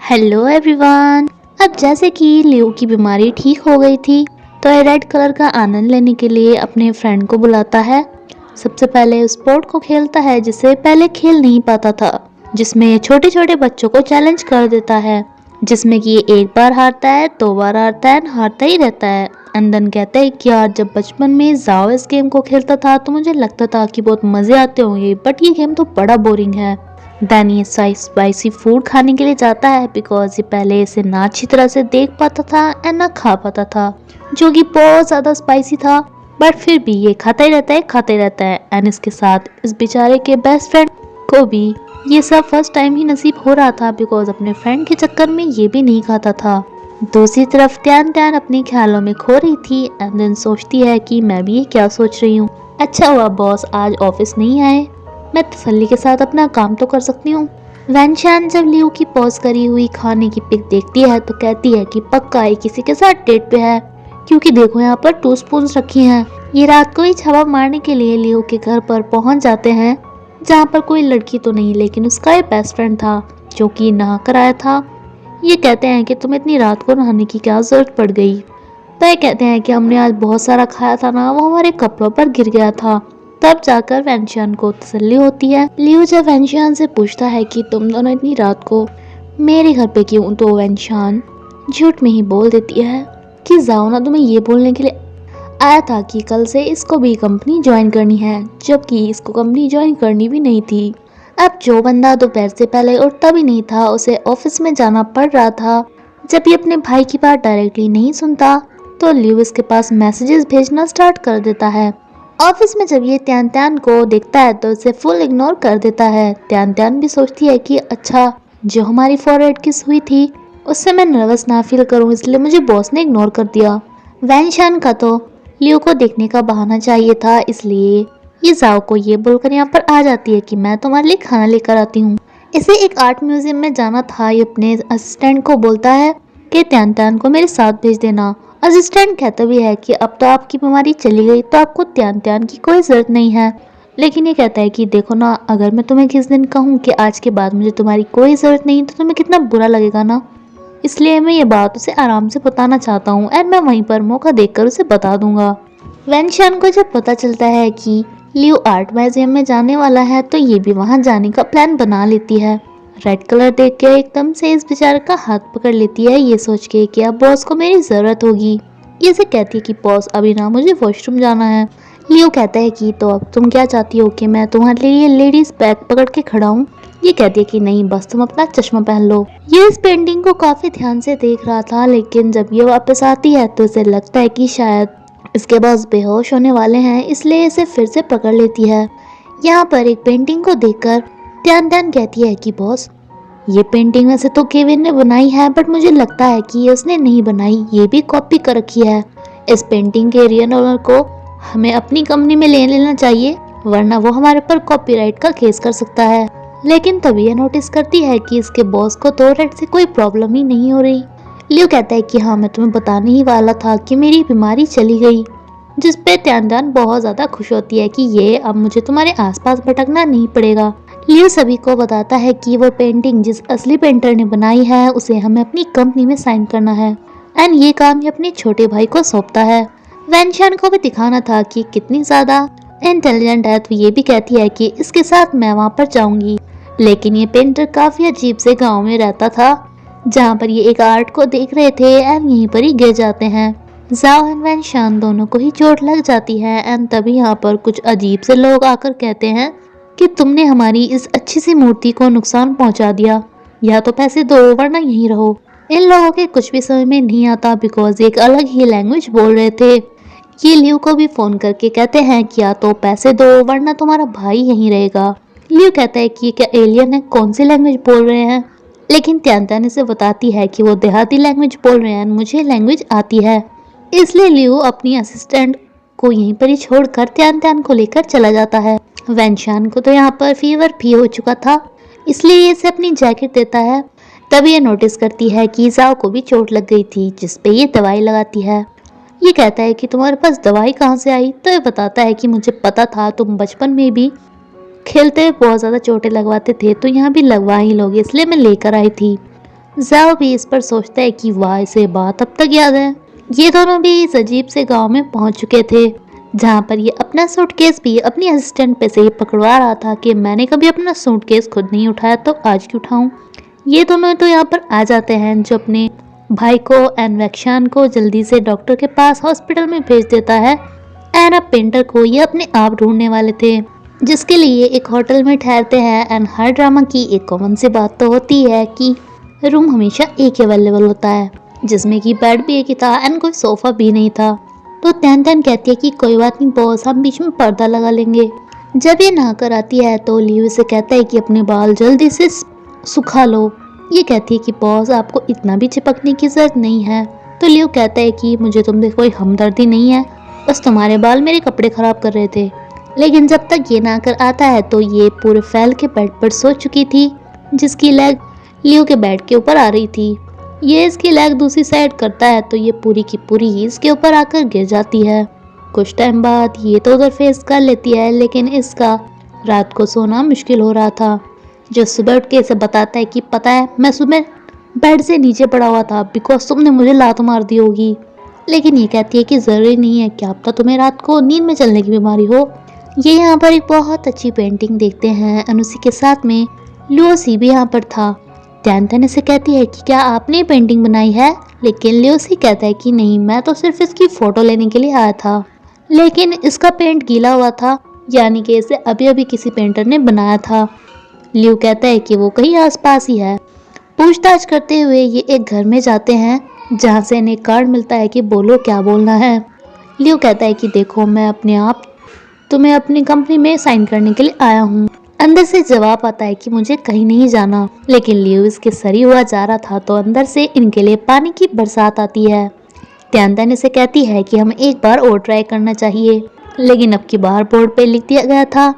Hello everyone. अब जैसे कि लियो की बीमारी ठीक हो गई थी तो ये रेड कलर का आनंद लेने के लिए अपने फ्रेंड को बुलाता है। सबसे पहले उस स्पोर्ट को खेलता है जिसे पहले खेल नहीं पाता था, जिसमें छोटे छोटे बच्चों को चैलेंज कर देता है, जिसमें कि ये एक बार हारता है, दो बार हारता है, हारता ही रहता है। अंदन कहता है कि यार जब बचपन में जाओ इस गेम को खेलता था तो मुझे लगता था कि बहुत मजे आते होंगे, बट ये गेम तो बड़ा बोरिंग है। देन ये स्पाइसी फूड खाने के लिए जाता है बिकॉज ये पहले इसे ना अच्छी तरह से देख पाता था एंड ना खा पाता था, जो कि बहुत ज़्यादा स्पाइसी था। बट फिर भी ये खाता ही रहता है, खाता ही रहता है। एंड इसके साथ इस बेचारे के बेस्ट फ्रेंड को भी ये सब फर्स्ट टाइम ही नसीब हो रहा था बिकॉज अपने फ्रेंड के चक्कर में ये भी नहीं खाता था। दूसरी तरफ त्यान त्यान अपने ख्यालों में खो रही थी एंड देन सोचती है कि मैं भी ये क्या सोच रही हूँ। अच्छा हुआ बॉस आज ऑफिस नहीं आए, मैं तसल्ली के साथ अपना काम तो कर सकती हूँ। वैनशान जब लियो की पॉज करी हुई खाने की पिक देखती है तो कहती है कि पक्का ये किसी के साथ डेट पे है, क्योंकि देखो यहाँ पर 2 स्पून रखी हैं। ये रात को ही छापा मारने के लिए लियो के घर पर पहुंच जाते हैं, जहाँ पर कोई लड़की तो नहीं लेकिन उसका एक बेस्ट फ्रेंड था जो कि नहा कर आया था। ये कहते हैं कि तुम्हें इतनी रात को नहाने की क्या जरूरत पड़ गई। तो ये कहते हैं कि हमने आज बहुत सारा खाया था ना, वो हमारे कपड़ों पर गिर गया था। तब जाकर वैनशियान को तसल्ली होती है। लियो जब वैनशियान से पूछता है कि तुम दोनों इतनी रात को मेरे घर पे क्यों, तो वैनशियान झूठ में ही बोल देती है कि जाओ ना, तुम्हें ये बोलने के लिए आया था कि कल से इसको भी कंपनी ज्वाइन करनी है, जबकि इसको कंपनी ज्वाइन करनी भी नहीं थी। अब जो बंदा दोपहर से पहले उठता भी नहीं था उसे ऑफिस में जाना पड़ रहा था। जब ये अपने भाई की बात डायरेक्टली नहीं सुनता तो लियो इसके पास मैसेजेस भेजना स्टार्ट कर देता है। ऑफिस में जब ये त्यान त्यान को देखता है तो उसे फुल इग्नोर कर देता है। त्यान त्यान भी सोचती है कि अच्छा जो हमारी फॉरवर्ड किस हुई थी उससे मैं नर्वस ना फील करूं, इसलिए मुझे बॉस ने इग्नोर कर दिया। वैनशान का तो लियो को देखने का बहाना चाहिए था, इसलिए ये जाओ को ये बोलकर यहाँ पर आ जाती है कि मैं तुम्हारे लिए खाना लेकर आती हूँ। इसे एक आर्ट म्यूजियम में जाना था। ये अपने असिस्टेंट को बोलता है कि त्यान त्यान को मेरे साथ भेज देना। असिस्टेंट कहता भी है कि अब तो आपकी बीमारी चली गई तो आपको त्यान त्यान की कोई ज़रूरत नहीं है, लेकिन ये कहता है कि देखो ना, अगर मैं तुम्हें किस दिन कहूँ कि आज के बाद मुझे तुम्हारी कोई ज़रूरत नहीं तो तुम्हें कितना बुरा लगेगा ना, इसलिए मैं ये बात उसे आराम से बताना चाहता हूँ एंड मैं वहीं पर मौका देखकर उसे बता दूंगा। वैनशान को जब पता चलता है कि लियो आर्ट म्यूजियम में जाने वाला है तो ये भी वहाँ जाने का प्लान बना लेती है। रेड कलर देख के एकदम से इस बेचारे का हाथ पकड़ लेती है, ये सोच के कि अब बॉस को मेरी जरूरत होगी। ये से कहती है कि बॉस अभी ना मुझे वॉशरूम जाना है। लियो कहता है कि तो अब तुम क्या चाहती हो कि मैं तुम्हारे लिए लेडीज बैग पकड़ के खड़ा हूँ। ये कहती है कि नहीं, बस तुम अपना चश्मा पहन लो। ये इस पेंटिंग को काफी ध्यान से देख रहा था, लेकिन जब ये वापस आती है तो उसे लगता है कि शायद इसके बॉस बेहोश होने वाले हैं, इसलिए इसे फिर से पकड़ लेती है। यहाँ पर एक पेंटिंग को देखकर त्यान त्यान कहती है कि बॉस ये पेंटिंग वैसे तो केविन ने बनाई है, बट मुझे लगता है कि ये उसने नहीं बनाई, ये भी कॉपी कर रखी है। इस पेंटिंग के रियल ओनर को हमें अपनी कंपनी में ले लेना चाहिए, वरना वो हमारे पर कॉपीराइट का केस कर सकता है। लेकिन तभी ये नोटिस करती है कि इसके बॉस को तो रेड से कोई प्रॉब्लम ही नहीं हो रही। लियो कहता है कि हाँ, मैं तुम्हें बताने ही वाला था कि मेरी बीमारी चली गई, जिस पे त्यान त्यान बहुत ज्यादा खुश होती है कि ये अब मुझे तुम्हारे आसपास भटकना नहीं पड़ेगा। लियो सभी को बताता है कि वो पेंटिंग जिस असली पेंटर ने बनाई है उसे हमें अपनी कंपनी में साइन करना है एंड ये काम ये अपने छोटे भाई को सौंपता है। वैनशान को भी दिखाना था कि कितनी ज्यादा इंटेलिजेंट है, तो ये भी कहती है कि इसके साथ मैं वहाँ पर जाऊंगी। लेकिन ये पेंटर काफी अजीब से गाँव में रहता था, जहाँ पर ये एक आर्ट को देख रहे थे एंड यहीं पर ही गिर जाते हैं। जाओ एंड वैनशान दोनों को ही चोट लग जाती है एंड तभी यहाँ पर कुछ अजीब से लोग आकर कहते हैं कि तुमने हमारी इस अच्छी सी मूर्ति को नुकसान पहुंचा दिया, या तो पैसे दो वरना यहीं रहो। इन लोगों के कुछ भी समझ में नहीं आता बिकॉज एक अलग ही लैंग्वेज बोल रहे थे। ये लियो को भी फोन करके कहते हैं कि या तो पैसे दो वरना तुम्हारा भाई यहीं रहेगा। लियो कहता है कि क्या एलियन है, कौन सी लैंग्वेज बोल रहे हैं, लेकिन त्यान त्यान इसे बताती है कि वो देहाती लैंग्वेज बोल रहे हैं, मुझे लैंग्वेज आती है। इसलिए लियो अपनी असिस्टेंट को यहीं पर ही छोड़कर त्यान त्यान को लेकर चला जाता है। वैनशान को तो यहाँ पर फीवर भी हो चुका था, इसलिए ये इसे अपनी जैकेट देता है। तभी ये नोटिस करती है कि जाओ को भी चोट लग गई थी, जिस पे ये दवाई लगाती है। ये कहता है कि तुम्हारे पास दवाई कहाँ से आई, तो ये बताता है कि मुझे पता था तुम बचपन में भी खेलते हुए बहुत ज़्यादा चोटें लगवाते थे, तो यहाँ भी लगवा ही लोगे, इसलिए मैं लेकर आई थी। जाओ भी इस पर सोचता है कि वाह, इसे बात अब तक याद है। ये दोनों भी इस अजीब से गांव में पहुंच चुके थे, जहां पर ये अपना सूटकेस भी अपनी असिस्टेंट पे से ही पकड़वा रहा था कि मैंने कभी अपना सूटकेस खुद नहीं उठाया तो आज क्यों उठाऊं। ये दोनों तो यहाँ पर आ जाते हैं, जो अपने भाई को एंड वैक्शान को जल्दी से डॉक्टर के पास हॉस्पिटल में भेज देता है। एंड अब पेंटर को ये अपने आप ढूंढने वाले थे, जिसके लिए एक होटल में ठहरते हैं। एंड हर ड्रामा की एक कॉमन सी बात तो होती है कि रूम हमेशा एक ही अवेलेबल होता है, जिसमें कि बेड भी एक ही था एंड कोई सोफा भी नहीं था। तो तैन तैन कहती है कि कोई बात नहीं बॉस, हम बीच में पर्दा लगा लेंगे। जब ये नहा कर आती है तो लियो से कहता है कि अपने बाल जल्दी से सुखा लो। ये कहती है कि बॉस, आपको इतना भी चिपकने की जरूरत नहीं है। तो लियो कहता है कि मुझे तुमसे कोई हमदर्दी नहीं है, बस तुम्हारे बाल मेरे कपड़े खराब कर रहे थे। लेकिन जब तक ये ना कर आता है तो ये पूरे फैल के बेड पर सो चुकी थी, जिसकी लेग लियो के बेड के ऊपर आ रही थी। ये इसकी लेग दूसरी साइड करता है तो ये पूरी की पूरी ही इसके ऊपर आकर गिर जाती है। कुछ टाइम बाद ये तो उधर फेस कर लेती है, लेकिन इसका रात को सोना मुश्किल हो रहा था। जो सुबह उठ के इसे बताता है कि पता है, मैं सुबह बेड से नीचे पड़ा हुआ था बिकॉज तुमने मुझे लात मार दी होगी। लेकिन ये कहती है कि ज़रूरी नहीं है, क्या पता तुम्हें रात को नींद में चलने की बीमारी हो। ये यहाँ पर एक बहुत अच्छी पेंटिंग देखते हैं, अनुसी के साथ में लुओसी भी यहाँ पर था। तैन तैन इसे कहती है कि क्या आपने पेंटिंग बनाई है, लेकिन लुओसी कहता है कि नहीं, मैं तो सिर्फ इसकी फ़ोटो लेने के लिए आया था। लेकिन इसका पेंट गीला हुआ था, यानी कि इसे अभी अभी किसी पेंटर ने बनाया था। लियो कहता है कि वो कहीं आसपास ही है। पूछताछ करते हुए ये एक घर में जाते हैं, जहाँ से इन्हें कार्ड मिलता है कि बोलो क्या बोलना है। लियो कहता है कि देखो, मैं अपने आप तुम्हें अपनी कंपनी में साइन करने के लिए आया हूँ। अंदर से जवाब आता है कि मुझे कहीं नहीं जाना। लेकिन लियो इसके सरी हुआ जा रहा था तो अंदर से इनके लिए पानी की बरसात आती है। तैन तैन इसे कहती है कि हमें एक बार और ट्राई करना चाहिए, लेकिन अब की बार बोर्ड पे लिख दिया गया था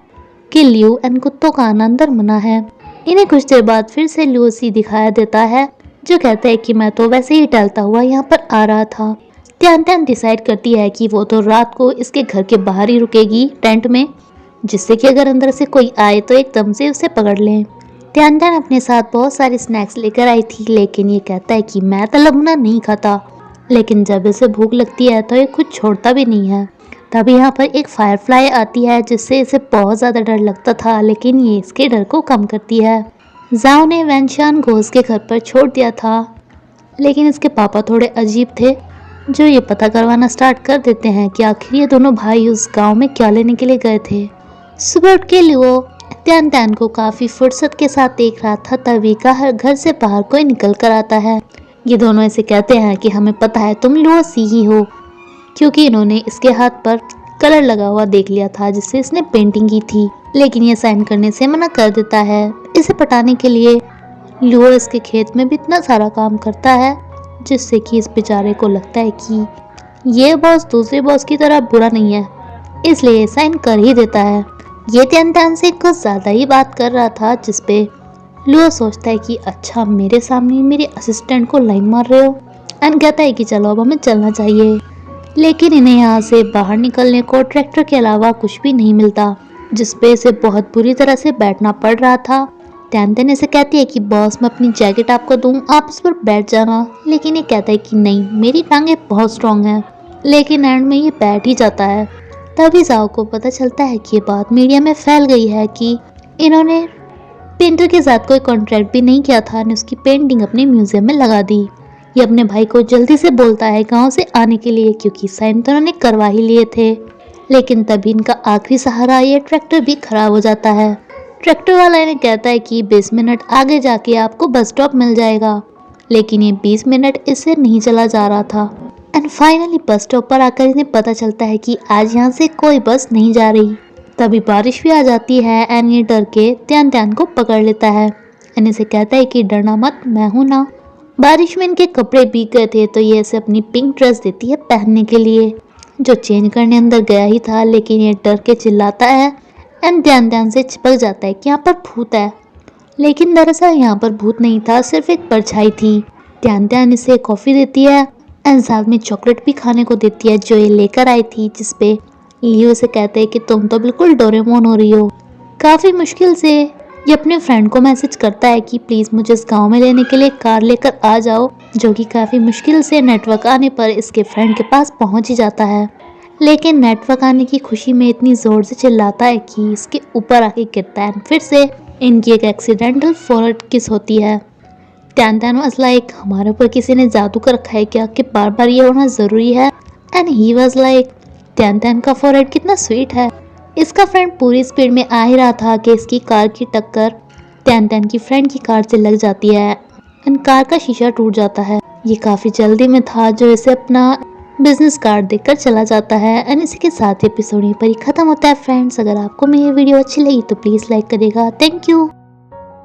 कि लियो एंड कुत्तों का आना अंदर मना है। इन्हें कुछ देर बाद फिर से लुओसी दिखाया देता है, जो कहता है कि मैं तो वैसे ही टहलता हुआ यहाँ पर आ रहा था। तैन तैन डिसाइड करती है कि वो तो रात को इसके घर के बाहर ही रुकेगी टेंट में, जिससे कि अगर अंदर से कोई आए तो एकदम से उसे पकड़ लें। तैन तैन अपने साथ बहुत सारे स्नैक्स लेकर आई थी, लेकिन ये कहता है कि मैं तलबना नहीं खाता। लेकिन जब इसे भूख लगती है तो ये कुछ छोड़ता भी नहीं है। तभी यहाँ पर एक फायरफ्लाई आती है, जिससे इसे बहुत ज़्यादा डर लगता था, लेकिन ये इसके डर को कम करती है। जाओ ने वैनशान को उसके घर पर छोड़ दिया था, लेकिन इसके पापा थोड़े अजीब थे, जो ये पता करवाना स्टार्ट कर देते हैं कि आखिर ये दोनों भाई उस गांव में क्या लेने के लिए गए थे। सुबह उठ के लियो तैन तैन को काफ़ी फुर्सत के साथ देख रहा था, तभी का घर से बाहर कोई निकल कर आता है। ये दोनों ऐसे कहते हैं कि हमें पता है तुम लुओसी ही हो, क्योंकि इन्होंने इसके हाथ पर कलर लगा हुआ देख लिया था जिससे इसने पेंटिंग की थी। लेकिन ये साइन करने से मना कर देता है। इसे पटाने के लिए लुओ इसके खेत में भी इतना सारा काम करता है, जिससे कि इस बेचारे को लगता है कि ये बॉस दूसरे बॉस की तरह बुरा नहीं है, इसलिए साइन कर ही देता है। ये तैन तैन से कुछ ज़्यादा ही बात कर रहा था, जिसपे लुओ सोचता है कि अच्छा, मेरे सामने मेरे असिस्टेंट को लाइन मार रहे हो। एंड कहता है कि चलो अब हमें चलना चाहिए। लेकिन इन्हें यहाँ से बाहर निकलने को ट्रैक्टर के अलावा कुछ भी नहीं मिलता, जिसपे इसे बहुत बुरी तरह से बैठना पड़ रहा था। तैन तैन इसे कहती है कि बॉस, मैं अपनी जैकेट आपको दूं, आप इस पर बैठ जाना। लेकिन ये कहता है कि नहीं, मेरी टांगें बहुत स्ट्रॉन्ग हैं। लेकिन एंड में ये बैठ ही जाता है। तभी जाओ को पता चलता है कि ये बात मीडिया में फैल गई है कि इन्होंने पेंटर के साथ कोई कॉन्ट्रैक्ट भी नहीं किया था, ने उसकी पेंटिंग अपने म्यूजियम में लगा दी। ये अपने भाई को जल्दी से बोलता है गांव से आने के लिए, क्योंकि साइन तो उन्होंने करवा ही लिए थे। लेकिन तभी इनका आखिरी सहारा ये ट्रैक्टर भी खराब हो जाता है। ट्रैक्टर वाला इन्हें कहता है कि 20 मिनट आगे जाके आपको बस स्टॉप मिल जाएगा, लेकिन ये 20 मिनट इससे नहीं चला जा रहा था। एंड फाइनली बस स्टॉप पर आकर इन्हें पता चलता है कि आज यहाँ से कोई बस नहीं जा रही। तभी बारिश भी आ जाती है एंड ये डर के तैन तैन को पकड़ लेता है। एंड इसे कहता है कि डरना मत, मैं हूँ ना। बारिश में इनके कपड़े भीग गए थे तो ये इसे अपनी पिंक ड्रेस देती है पहनने के लिए, जो चेंज करने अंदर गया ही था। लेकिन ये डर के चिल्लाता है एंड ध्यान से चिपक जाता है कि यहाँ पर भूत है। लेकिन दरअसल यहाँ पर भूत नहीं था, सिर्फ एक परछाई थी। ध्यान इसे कॉफ़ी देती है एंड साथ में चॉकलेट भी खाने को देती है, जो ये लेकर आई थी, जिसपे लियो से कहते हैं कि तुम तो बिल्कुल डोरेमोन हो रही हो। काफ़ी मुश्किल से ये अपने फ्रेंड को मैसेज करता है कि प्लीज़ मुझे इस गांव में लेने के लिए कार लेकर आ जाओ, जो कि काफ़ी मुश्किल से नेटवर्क आने पर इसके फ्रेंड के पास पहुंच ही जाता है। लेकिन नेटवर्क आने की खुशी में इतनी ज़ोर से चिल्लाता है कि इसके ऊपर आके गिरता है। फिर से इनकी एक एक्सीडेंटल फॉरवर्ड किस होती है। त्यान त्यान वाज लाइक, हमारे ऊपर किसी ने जादू कर रखा है क्या कि बार बार ये होना ज़रूरी है। एंड ही वाज लाइक, त्यान त्यान का फॉरवर्ड कितना स्वीट है। इसका फ्रेंड पूरी स्पीड में आ ही रहा था कि इसकी कार की टक्कर त्यान त्यान की फ्रेंड की कार से लग जाती है एंड कार का शीशा टूट जाता है। ये काफ़ी जल्दी में था जो इसे अपना बिजनेस कार्ड देकर चला जाता है। एंड इसी के साथ एपिसोड यहीं पर ही खत्म होता है फ्रेंड्स। अगर आपको मेरी वीडियो अच्छी लगी तो प्लीज़ लाइक करिएगा। Thank you.